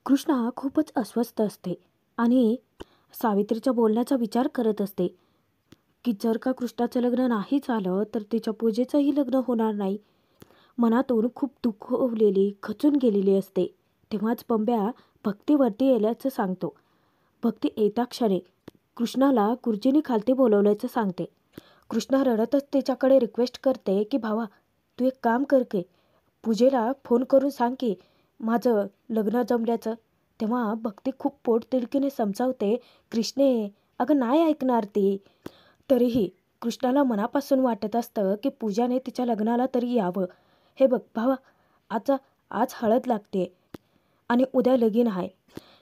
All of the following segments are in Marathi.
कृष्णा खूपच अस्वस्थ असते आणि सावित्रीच्या बोलण्याचा विचार करत असते की जर का कृष्णाचं लग्न नाही झालं तर तिच्या पूजेचंही लग्न होणार नाही. मनातून खूप दुखवलेली खचून गेलेली असते. तेव्हाच बंब्या भक्तीवरती येल्याचं सांगतो. भक्ती येता क्षणी कृष्णाला गुरुजींनी खालती बोलवल्याचं सांगते. कृष्णा रडतच तिच्याकडे रिक्वेस्ट करते की भावा, तू एक काम कर की पूजेला फोन करून सांग की माझं लग्न जमल्याचं. तेव्हा भक्ती खूप पोटतिडकीने समजावते, कृष्णे अगं नाही ऐकणार ती. तरीही कृष्णाला मनापासून वाटत असतं की पूजाने तिच्या लग्नाला तरी यावं. हे बघ भावा, आता आज हळद लागते आणि उद्या लगीन आहे.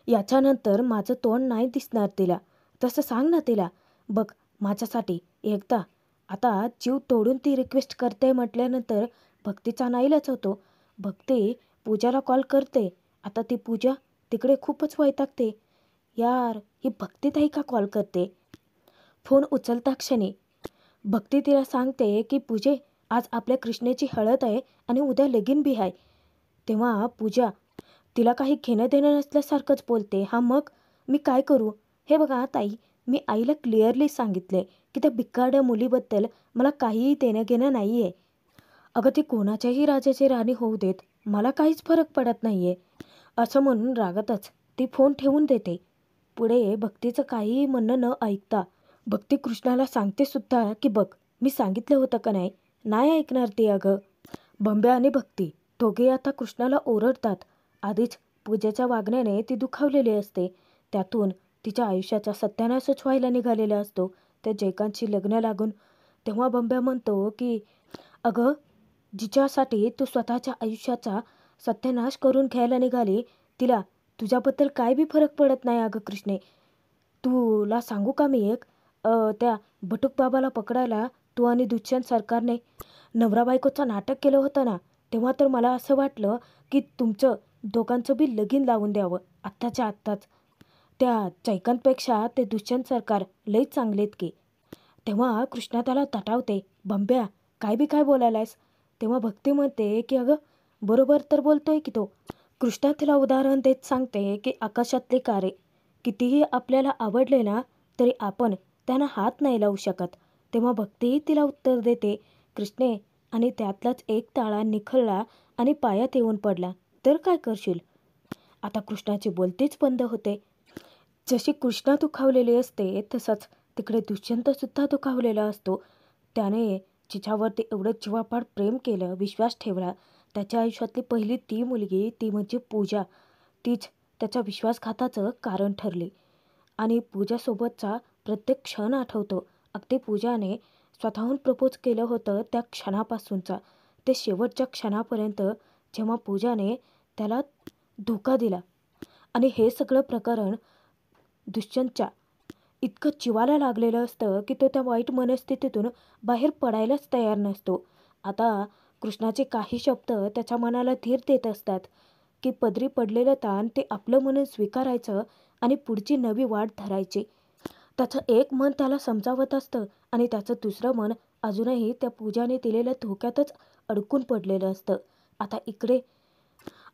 याच्यानंतर माझं तोंड नाही दिसणार तिला. तसं सांग ना तिला. बघ माझ्यासाठी एकदा. आता जीव तोडून ती रिक्वेस्ट करते म्हटल्यानंतर भक्तीचा नाईलाज होतो. भक्ती पूजाला कॉल करते. आता ती पूजा तिकडे खूपच वैतागते. यार, ही भक्तीताई का कॉल करते? फोन उचलता क्षणी भक्ती तिला सांगते की पूजे, आज आपल्या कृष्णेची हळद आहे आणि उद्या लगीन बी आहे. तेव्हा पूजा तिला काही घेणं देणं नसल्यासारखंच बोलते. हा मग मी काय करू? हे बघा ताई, मी आईला क्लिअरली सांगितले की त्या भिकारड्या मुलीबद्दल मला काहीही देणं घेणं नाही आहे. अगं ती कोणाच्याही राजाची राणी होऊ देत, मला काहीच फरक पडत नाही आहे. असं म्हणून रागातच ती फोन ठेवून देते. पुढे भक्तीचं काहीही म्हणणं न ऐकता भक्ती कृष्णाला सांगते सुद्धा की बघ, मी सांगितलं होतं का नाही? नाही ऐकणार ती अगं. बंब्या आणि भक्ती दोघे आता कृष्णाला ओरडतात. आधीच पूजेच्या वागण्याने ती दुखावलेली असते. त्यातून तिच्या आयुष्याचा सत्यानाशच व्हायला निघालेला असतो त्या जयकांतशी लग्न लागून. तेव्हा बंब्या म्हणतो की अगं, जिच्यासाठी तू स्वतःच्या आयुष्याचा सत्यानाश करून घ्यायला निघाली, तिला तुझ्याबद्दल काय बी फरक पडत नाही अगं कृष्णे. तुला सांगू का मी एक, त्या बटूक बाबाला पकडायला तू आणि दुष्यंत सरकारने नवरा बायकोचं नाटक केलं होतं ना, तेव्हा तर मला असं वाटलं की तुमचं दोघांचं बी लगीन लावून द्यावं आत्ताच्या आत्ताच. त्या जयकांतपेक्षा ते दुष्यंत सरकार लईच चांगलेत की. तेव्हा कृष्णा त्याला तटावते, बंब्या काय बी काय बोलायलायस? तेव्हा भक्ती म्हणते की अगं, बरोबर तर बोलतोय की तो. कृष्णा तिला उदाहरण देत सांगते की आकाशातले तारे कितीही आपल्याला आवडले ना, तरी आपण त्यांना हात नाही लावू शकत. तेव्हा भक्ती तिला उत्तर देते, कृष्णे, आणि त्यातलाच एक ताळा निखळला आणि पायात येऊन पडला तर काय करशील? आता कृष्णाची बोलतीच बंद होते. जशी कृष्णा दुखावलेली असते तसंच तिकडे दुष्यंत सुद्धा दुखावलेला असतो. त्याने जिच्यावरती एवढं जीवापाड प्रेम केलं, विश्वास ठेवला, त्याच्या आयुष्यातली पहिली ती मुलगी ती म्हणजे पूजा. तीच त्याच्या विश्वासघाताचं कारण ठरली आणि पूजासोबतचा प्रत्येक क्षण आठवतो. अगदी पूजाने स्वतःहून प्रपोज केलं होतं त्या क्षणापासूनचा ते शेवटच्या क्षणापर्यंत, जेव्हा पूजाने त्याला धोका दिला. आणि हे सगळं प्रकरण दुष्यंतच्या इतकं जीवाला लागलेलं असतं की तो त्या वाईट मनस्थितीतून बाहेर पडायलाच तयार नसतो. आता कृष्णाचे काही शब्द त्याच्या मनाला धीर देत असतात की पदरी पडलेलं ताण ते आपलं मन स्वीकारायचं आणि पुढची नवी वाट धरायची. त्याचं एक मन त्याला समजावत असतं आणि त्याचं दुसरं मन अजूनही त्या पूजाने दिलेल्या धोक्यातच अडकून पडलेलं असतं. आता इकडे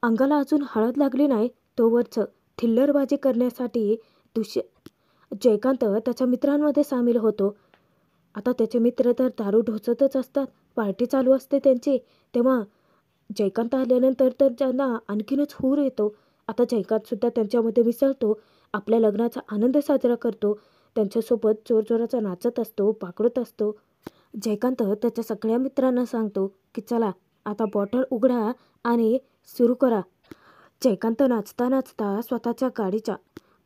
अंगाला अजून हळद लागली नाही तोवरचं थिल्लरबाजी करण्यासाठी जयकांत त्याच्या मित्रांमध्ये सामील होतो. आता त्याचे मित्र तर दारू ढोचतच असतात, पार्टी चालू असते त्यांची. तेव्हा जयकांत आल्यानंतर तर त्यांना आणखीनच हूर येतो. आता जयकांतसुद्धा त्यांच्यामध्ये मिसळतो, आपल्या लग्नाचा आनंद साजरा करतो, त्यांच्यासोबत जोरजोराचा नाचत असतो, पाकडत असतो. जयकांत त्याच्या सगळ्या मित्रांना सांगतो की चला आता बॉटल उघडा आणि सुरू करा. जयकांत नाचता नाचता स्वतःच्या गाडीच्या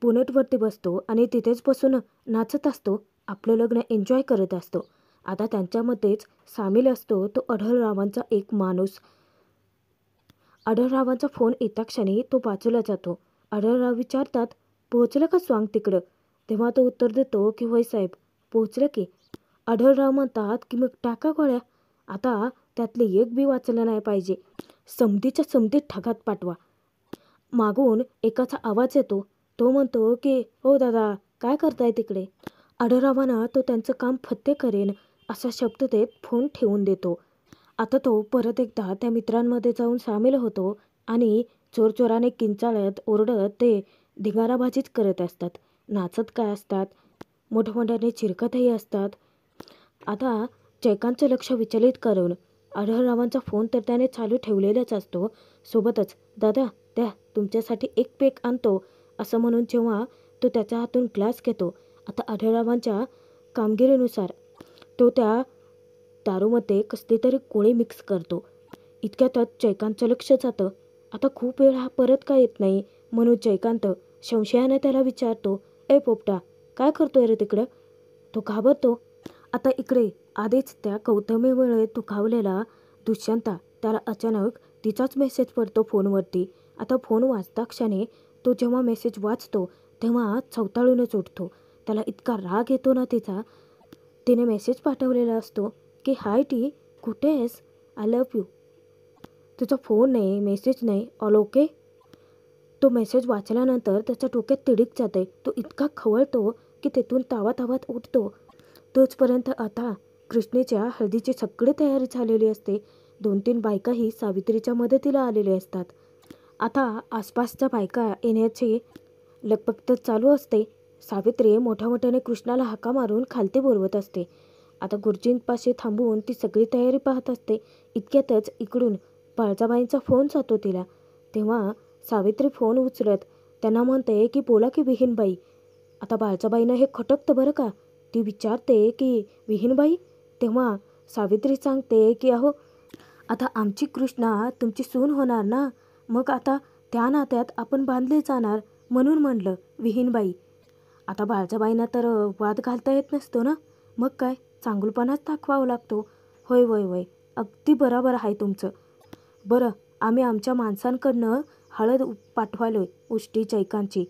बोनेटवरती बसतो आणि तिथेच बसून नाचत असतो, आपलं लग्न एन्जॉय करत असतो. आता त्यांच्यामध्येच सामील असतो तो आढळरावांचा एक माणूस. आढळरावांचा फोन येता क्षणी तो बाजूला जातो. आढळराव विचारतात, पोहोचलं का स्वांग तिकडं? तेव्हा तो उत्तर देतो की होय साहेब, पोहोचलं की. आढळराव म्हणतात की मग टाका गोळ्या, आता त्यातले एक बी वाचलं नाही पाहिजे, समधीच्या समधीत ढगात पाठवा. मागून एकाचा आवाज येतो. तो म्हणतो की हो दादा, काय करताय तिकडे? आढळरावांना तो त्यांचं काम फत्ते करेन असा शब्द देत फोन ठेवून देतो. आता तो परत एकदा त्या मित्रांमध्ये जाऊन सामील होतो आणि चोरचोराने किंचाळत ओरडत ते धिंगाणाबाजीच करत असतात, नाचत काय असतात, मोठमोठ्याने चिरकतही असतात. आता जयकांतचं लक्ष विचलित करून आढळरावांचा फोन तर त्याने चालू ठेवलेलाच असतो. सोबतच दादा द्या तुमच्यासाठी एक पेक आणतो असं म्हणून जेव्हा तो त्याच्या हातून ग्लास घेतो, आता आढळरावांच्या कामगिरीनुसार तो त्या दारूमध्ये कसली तरी गोळी मिक्स करतो. इतक्यातच जयकांतचं लक्ष जातं. आता खूप वेळ हा परत का येत नाही म्हणून जयकांत संशयाने त्याला विचारतो, ए पोपटा काय करतोय रे तिकडं? तो घाबरतो. आता इकडे आधीच त्या गौतमीमुळे दुखावलेला दुष्यंता त्याला अचानक तिचाच मेसेज पडतो फोनवरती. आता फोन वाचता क्षणी तो जेव्हा मेसेज वाचतो तेव्हा चवताळूनच उठतो. त्याला इतका राग येतो ना तिचा. तिने मेसेज पाठवलेला असतो की हाय टी, कुठे आहेस, आय लव्ह यू. तुझा फोन नाही, मेसेज नाही, ऑल ओके. तो मेसेज वाचल्यानंतर त्याच्या डोक्यात तिडीक जाते. तो इतका खवळतो की तेथून तावातावात उठतो. तोचपर्यंत आता कृष्णेच्या हळदीची सगळी तयारी झालेली असते. 2-3 बायकाही सावित्रीच्या मदतीला आलेल्या असतात. आता आसपासच्या बायका येण्याची लगबग तर चालू असते. सावित्री मोठ्या मोठ्याने कृष्णाला हाका मारून खालती बोलवत असते. आता गुरुजींपाशी थांबून ती सगळी तयारी पाहत असते. इतक्यातच इकडून बाळजाबाईंचा फोन जातो तिला. तेव्हा सावित्री फोन उचलत त्यांना म्हणते की बोला की विहीनबाई. आता बाळजाबाईनं हे खटकतं बरं का. ती विचारते की विहीनबाई. तेव्हा सावित्री सांगते की अहो आता आमची कृष्णा तुमची सून होणार ना, मग आता त्या नात्यात आपण बांधले जाणार म्हणून म्हणलं विहीनबाई. आता बाळजाबाईंना तर वाद घालता येत नसतो ना, मग काय चांगुलपणाच दाखवावा लागतो. होय होय होय, अगदी बरोबर आहे तुमचं. बरं आम्ही आमच्या माणसांकडनं हळद पाठवालोय उष्टी जयकांची.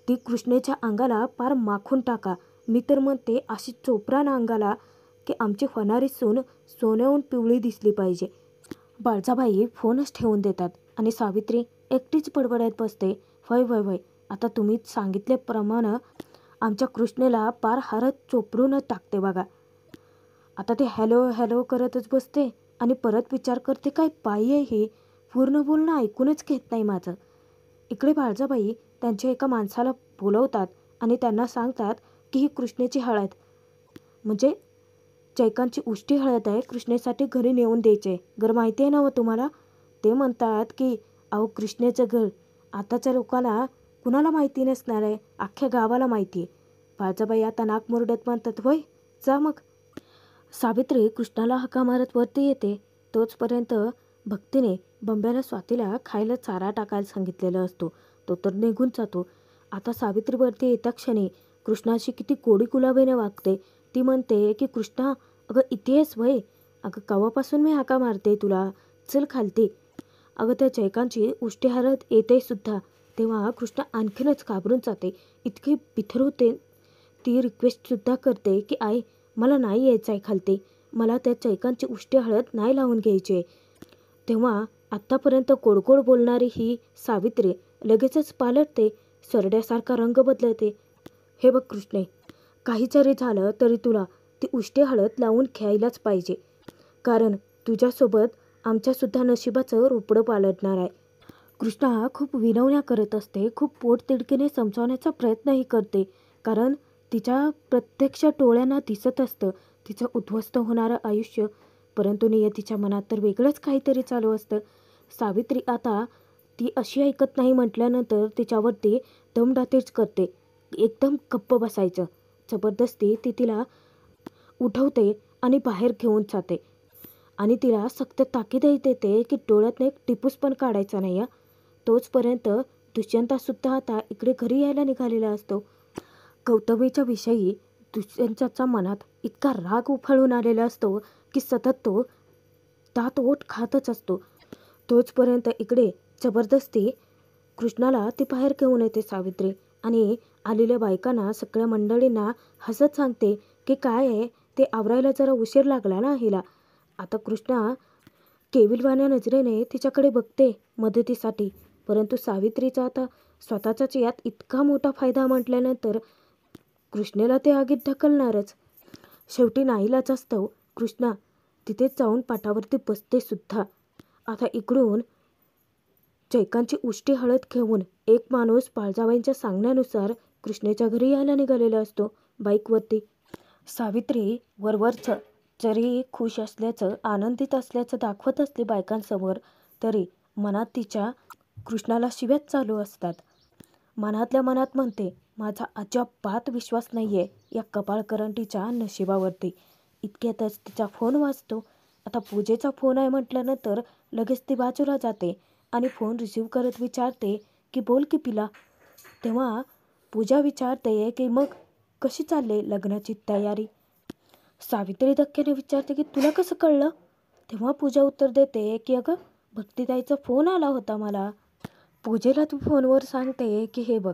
ती कृष्णेच्या अंगाला पार माखून टाका. मी तर म्हणते अशी चोपरान अंगाला की आमची होणारी सून सोन्याहून पिवळी दिसली पाहिजे. बाळजाबाई फोनच ठेवून देतात आणि सावित्री एकटीच बडबडत बसते. वय वय वय, आता तुम्ही सांगितल्याप्रमाणे आमच्या कृष्णेला पार हारत चोपरूनच टाकते बघा. आता ते हॅलो हॅलो करतच बसते आणि परत विचार करते काय बाई आहे ही, पूर्ण बोलणं ऐकूनच घेत नाही माझं. इकडे बाळजाबाई त्यांच्या एका माणसाला बोलवतात आणि त्यांना सांगतात की ही कृष्णेची हळद म्हणजे जयकांतची उष्टी हळद आहे, कृष्णेसाठी घरी नेऊन द्यायचे. घर माहिती आहे ना व तुम्हाला. ते म्हणतात की अहो कृष्णेचं घर आताच्या लोकांना कुणाला माहिती नसणार आहे, अख्ख्या गावाला माहिती आहे. बाळजाबाई आता नाक मुरडत म्हणतात होय जा मग. सावित्री कृष्णाला हाका मारत वरती येते. तोचपर्यंत भक्तीने बंब्याला स्वातीला खायला चारा टाकायला सांगितलेला असतो. तो तर निघून जातो. आता सावित्री वरती येत्या क्षणी कृष्णाशी किती गोडी गुलाबीने वागते. ती म्हणते की कृष्णा अगं इथे आहेस वय, अगं केव्हापासून मी हाका मारते तुला, चल खालती. अगं त्या जयकांतची उष्टी हळद येते सुद्धा. तेव्हा कृष्णा आणखीनच घाबरून जाते. इतकी बिथर होते. ती रिक्वेस्टसुद्धा करते की आई मला नाही यायचं आहे खालती, मला त्या जयकांतची उष्टी हळद नाही लावून घ्यायची. तेव्हा आत्तापर्यंत गोडगोड बोलणारी ही सावित्री लगेचच पालटते, सरड्यासारखा रंग बदलते. हे बघ कृष्णे, काही जरी झालं तरी तुला ती उष्टी हळद लावून घ्यायलाच पाहिजे, कारण तुझ्यासोबत आमच्यासुद्धा नशिबाचं रोपडं पालटणार आहे. कृष्णा खूप विनवण्या करत असते, खूप पोटतिडकीने समजावण्याचा प्रयत्नही करते, कारण तिच्या प्रत्यक्ष डोळ्यांना दिसत असतं तिचं उद्ध्वस्त होणारं आयुष्य. परंतु नियतीच्या मनात तर वेगळंच काहीतरी चालू असतं. सावित्री आता ती अशी ऐकत नाही म्हटल्यानंतर तिच्यावरती दमदाटीच करते. एकदम गप्प बसायचं. जबरदस्ती ती तिला उठवते आणि बाहेर घेऊन जाते आणि तिला सक्त ताकीदही देते की डोळ्यातनं एक टिपूस पण काढायचा नाही. तोचपर्यंत दुष्यंतासुद्धा आता इकडे घरी यायला निघालेला असतो. गौतमीच्या विषयी दुष्यंताच्या मनात इतका राग उफाळून आलेला असतो की सतत तो दात ओठ खातच असतो. तोचपर्यंत इकडे जबरदस्ती कृष्णाला ती बाहेर घेऊन येते सावित्री आणि आलेल्या बायकांना सगळ्या मंडळींना हसत सांगते की काय आहे ते आवरायला जरा उशीर लागला ना हिला. आता कृष्णा केविलवाण्या नजरेने तिच्याकडे बघते मदतीसाठी, परंतु सावित्रीचा आता स्वतःचाच यात इतका मोठा फायदा म्हटल्यानंतर कृष्णेला ते आगीत ढकलणारच. शेवटी नाईलाजास्तव कृष्णा तिथेच जाऊन पाटावरती बसते सुद्धा. आता इकडून चैकांची उष्टी हळद घेऊन एक माणूस पाळजाबाईंच्या सांगण्यानुसार कृष्णेच्या घरी यायला निघालेला असतो बाईकवरती. सावित्री वरवरच जरी खुश असल्याचं, आनंदित असल्याचं दाखवत असते बायकांसमोर, तरी मनात तिच्या कृष्णाला शिव्याच चालू असतात. मनातल्या मनात म्हणते, माझा अजिबात विश्वास नाही आहे या कपाळकरंटीच्या नशिबावरती. इतक्यातच तिचा फोन वाजतो. आता पूजेचा फोन आहे म्हटल्यानंतर लगेच ती बाजूला जाते आणि फोन रिसीव्ह करत विचारते की बोल की पिला. तेव्हा पूजा विचारते की मग कशी चालले लग्नाची तयारी. सावित्री धक्क्याने विचारते की तुला कसं कळलं. तेव्हा पूजा उत्तर देते की अगं भक्तिताईचा फोन आला होता मला. पूजेला ती फोनवर सांगते की हे बघ,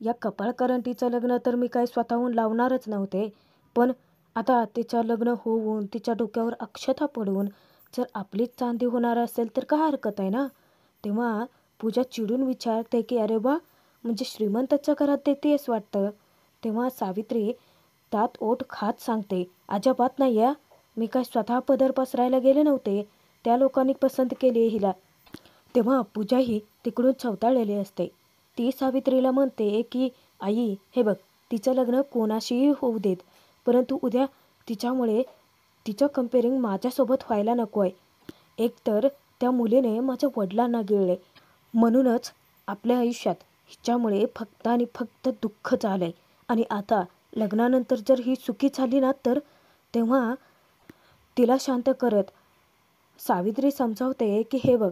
या कपाळकरंटीचं लग्न तर मी काही स्वतःहून लावणारच नव्हते, पण आता तिचं लग्न होऊन तिच्या डोक्यावर अक्षता पडून जर आपलीच चांदी होणार असेल तर काय हरकत आहे ना. तेव्हा पूजा चिडून विचारते की अरे वा, म्हणजे श्रीमंताच्या घरात देतेस वाटतं. तेव्हा सावित्री दात ओठ खात सांगते, अजिबात नाही या, मी काय स्वतः पदर पसरायला गेले नव्हते, त्या लोकांनी पसंत केली हिला. तेव्हा पूजाही तिकडून चवताळलेली असते. ती सावित्रीला म्हणते की आई हे बघ, तिचं लग्न कोणाशीही होऊ देत, परंतु उद्या तिच्यामुळे तिचं कंपेअरिंग माझ्यासोबत व्हायला नको आहे. एकतर त्या मुलीने माझ्या वडिलांना गिळले, म्हणूनच आपल्या आयुष्यात हिच्यामुळे फक्त आणि फक्त दुःख झालं आहे. आणि आता लग्नानंतर जर ही सुखी झाली ना तर तेव्हा तिला शांत करत सावित्री समजावते की हे बघ,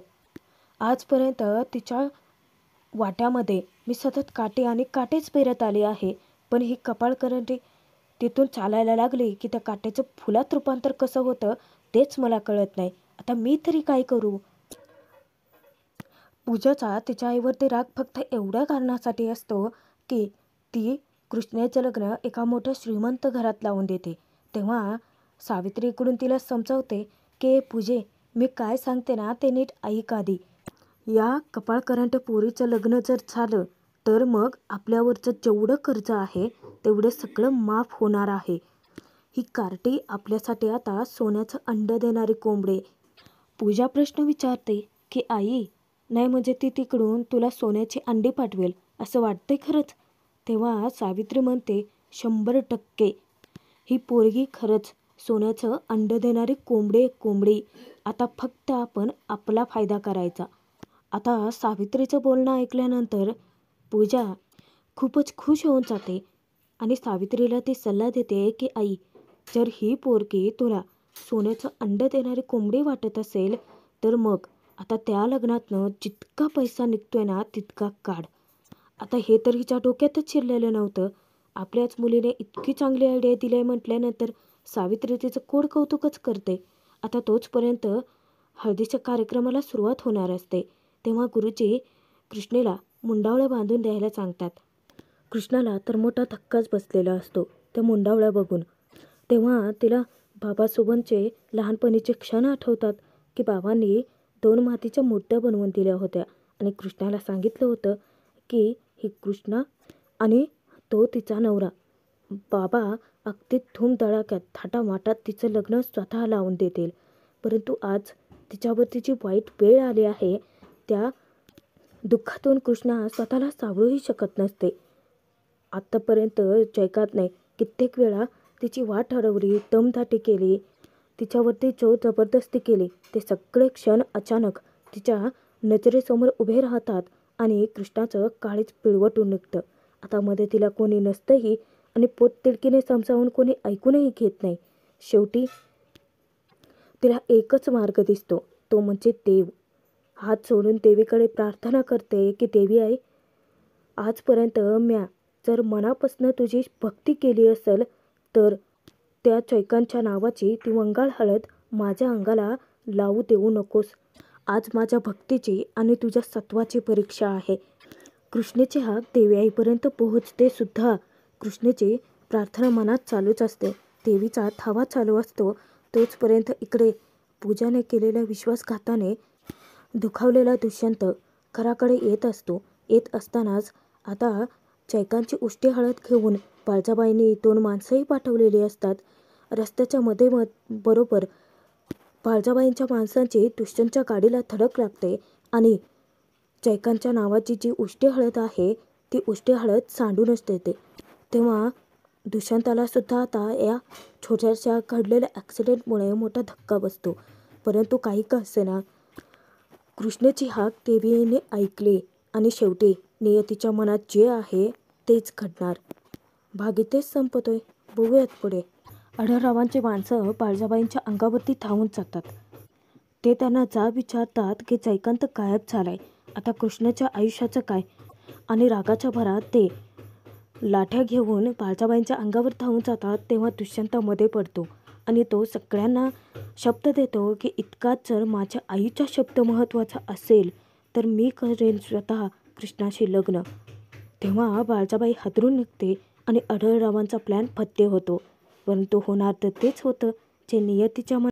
आजपर्यंत तिच्या वाट्यामध्ये मी सतत काटे आणि काटेच पेरत आले आहे, पण ही कपाळकरंटी तिथून चालायला लागली की त्या काट्याचं फुलात रूपांतर कसं होतं तेच मला कळत नाही. आता मी तरी काय करू. पूजाचा तिच्या आईवरती राग फक्त एवढ्या कारणासाठी असतो की ती कृष्णाचं लग्न एका मोठ्या श्रीमंत घरात लावून देते. तेव्हा सावित्रीकडून तिला समजावते की पूजे, मी काय सांगते ना ते नीट ऐक आधी. या कपाळकरंट पोरीचं लग्न जर झालं तर मग आपल्यावरचं जेवढं कर्ज आहे तेवढं सगळं माफ होणार आहे. ही कार्टी आपल्यासाठी आता सोन्याचं अंड देणारी कोंबडे. पूजा प्रश्न विचारते की आई, नाही म्हणजे ती तिकडून तुला सोन्याची अंडी पाठवेल असं वाटतंय खरंच. तेव्हा सावित्री म्हणते 100% ही पोरगी खरंच सोन्याचं अंड देणारी कोंबडी. आता फक्त आपण आपला फायदा करायचा. आता सावित्रीचं बोलणं ऐकल्यानंतर पूजा खूपच खुश होऊन जाते आणि सावित्रीला ती सल्ला देते की आई, जर ही पोरगी तुला सोन्याचं अंड देणारी कोंबडी वाटत असेल तर मग आता त्या लग्नातनं जितका पैसा निघतोय ना तितका काढ. आता हे तर हिच्या डोक्यातच शिरलेलं नव्हतं. आपल्याच मुलीने इतकी चांगली आयडिया दिली आहे म्हटल्यानंतर सावित्री तिचं कोड कौतुकच करते. आता तोचपर्यंत हळदीच्या कार्यक्रमाला सुरुवात होणार असते. तेव्हा गुरुजी कृष्णेला मुंडावळ्या बांधून द्यायला सांगतात. कृष्णाला तर मोठा धक्काच बसलेला असतो त्या मुंडावळ्या बघून. तेव्हा तिला बाबासोबतचे लहानपणीचे क्षण आठवतात की बाबांनी 2 मातीच्या मूर्त्या बनवून दिल्या होत्या आणि कृष्णाला सांगितलं होतं की ही कृष्णा आणि तो तिचा नवरा. बाबा अगदी धूमधडाक्यात थाटामाटात तिचं लग्न स्वतः लावून देतील, परंतु आज तिच्यावर जी वाईट वेळ आली आहे त्या दुःखातून कृष्णा स्वतःला सावरूही शकत नसते. आत्तापर्यंत जयकातने कित्येक वेळा तिची वाट अडवली, दमदाटी केली, तिच्यावरती जोर जबरदस्ती केली. ते सगळे क्षण अचानक तिच्या नजरेसमोर उभे राहतात आणि कृष्णाचं काळीच पिळवटून निघतं. आता मदतीला कोणी नसतंही आणि पोटतिडकीने समजावून कोणी ऐकूनही घेत नाही. शेवटी तिला एकच मार्ग दिसतो, तो म्हणजे देव. हात जोडून देवीकडे प्रार्थना करते की देवी आई, आजपर्यंत म्या जर मनापासून तुझी भक्ती केली असेल तर त्या चैकांच्या नावाची ती वंगाळ हळद माझ्या अंगाला लावू देऊ नकोस. आज माझ्या भक्तीची आणि तुझ्या सत्वाची परीक्षा आहे. कृष्णेची हाक देवी आईपर्यंत पोहोचते सुद्धा. कृष्णेची प्रार्थना मनात चालूच असते, देवीचा थावा चालू असतो. तोचपर्यंत इकडे पूजाने केलेल्या विश्वासघाताने दुखावलेला दुष्यंत घराकडे येत असतो. येत असतानाच आता चैकांची उष्टी हळद घेऊन बाळजाबाईंनी 2 माणसंही पाठवलेली असतात. रस्त्याच्या मध्ये बरोबर बाळजाबाईंच्या माणसांची दुष्यंतच्या गाडीला धडक लागते आणि जयकांतच्या नावाची जी उष्टी हळद आहे ती उष्टी हळद सांडूनच देते. तेव्हा दुष्यंताला सुद्धा आता या छोट्याशा घडलेल्या ॲक्सिडेंटमुळे मोठा धक्का बसतो. परंतु काही का असेना कृष्णेची हाक देवीने ऐकली आणि शेवटी नियतीच्या मनात जे आहे तेच घडणार. भाग इथेच संपतोय. बघूयात पुढे. आढळरावांची माणसं बाळजाबाईंच्या अंगावरती धावून जातात. ते त्यांना जाब विचारतात की जयकांत गायब झालाय, आता कृष्णाच्या आयुष्याचं काय? आणि रागाच्या भरात ते लाठ्या घेऊन बाळजाबाईंच्या अंगावर धावून जातात. तेव्हा दुष्यंत मध्ये पडतो आणि तो सगळ्यांना शब्द देतो की इतकाच जर माझ्या आईचा शब्द महत्त्वाचा असेल तर मी करेन स्वतः कृष्णाशी लग्न. तेव्हा बाळजाबाई हादरून निघते आणि आढळरावांचा प्लॅन फत्ते होतो. परंतु होणार तर तेच होतं जे नियतीच्या